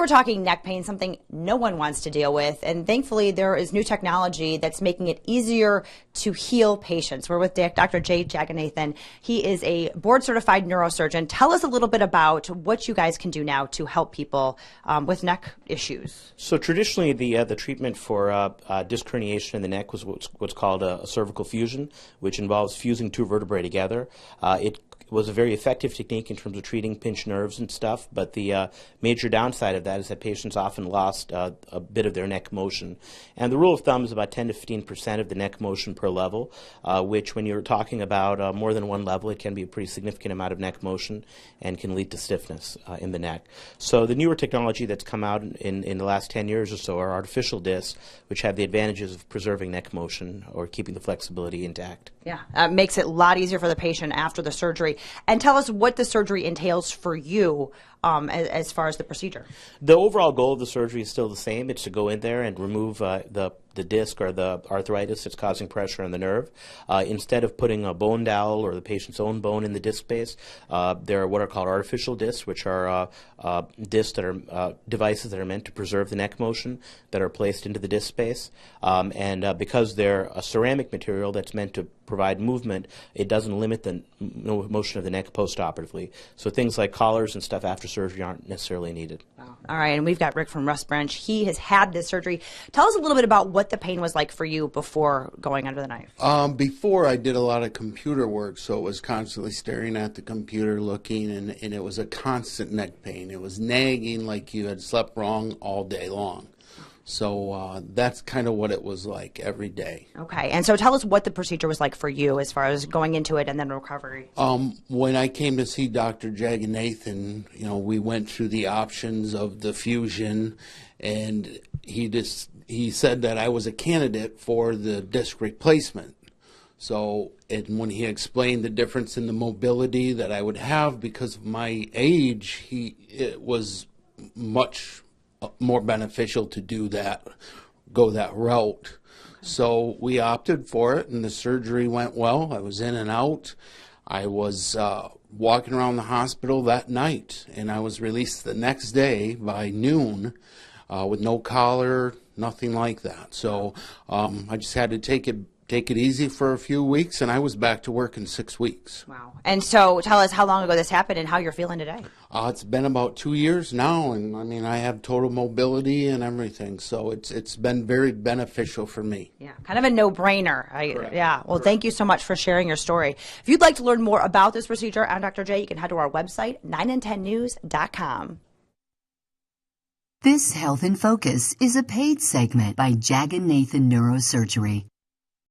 we're talking neck pain, something no one wants to deal with. And thankfully, there is new technology that's making it easier to heal patients. We're with Dr. Jay Jaganathan. He is a board-certified neurosurgeon. Tell us a little bit about what you guys can do now to help people with neck issues. So traditionally, the treatment for disc herniation in the neck was what's called a cervical fusion, which involves fusing two vertebrae together. It was a very effective technique in terms of treating pinched nerves and stuff, but the major downside of that is that patients often lost a bit of their neck motion. And the rule of thumb is about 10 to 15% of the neck motion per level, which when you're talking about more than one level, it can be a pretty significant amount of neck motion and can lead to stiffness in the neck. So the newer technology that's come out in the last 10 years or so are artificial discs, which have the advantages of preserving neck motion or keeping the flexibility intact. Yeah, makes it a lot easier for the patient after the surgery. And tell us what the surgery entails for you as far as the procedure. The overall goal of the surgery is still the same. It's to go in there and remove the disc or the arthritis that's causing pressure on the nerve. Instead of putting a bone dowel or the patient's own bone in the disc space, there are what are called artificial discs, which are discs that are devices that are meant to preserve the neck motion that are placed into the disc space. And because they're a ceramic material that's meant to provide movement, it doesn't limit the motion of the neck postoperatively. So things like collars and stuff after surgery aren't necessarily needed. Wow. All right, and we've got Rick from Russ Branch. He has had this surgery. Tell us a little bit about what the pain was like for you before going under the knife. Before, I did a lot of computer work, so it was constantly staring at the computer, looking, and it was a constant neck pain. It was nagging like you had slept wrong all day long. So that's kind of what it was like every day. Okay, and so tell us what the procedure was like for you as far as going into it and then recovery. When I came to see Dr. Jaganathan, we went through the options of the fusion, and he said that I was a candidate for the disc replacement. So, and when he explained the difference in the mobility that I would have because of my age, it was much more beneficial to do that, go that route. So we opted for it, and the surgery went well. I was in and out. I was walking around the hospital that night, and I was released the next day by noon with no collar, nothing like that. So I just had to take it easy for a few weeks, and I was back to work in 6 weeks. Wow. And so tell us how long ago this happened and how you're feeling today. It's been about 2 years now, and I mean, I have total mobility and everything, so it's been very beneficial for me. Yeah, kind of a no-brainer. Yeah, well, thank you so much for sharing your story. If you'd like to learn more about this procedure and Dr. J, you can head to our website, 9and10news.com. This Health in Focus is a paid segment by Jaganathan Neurosurgery.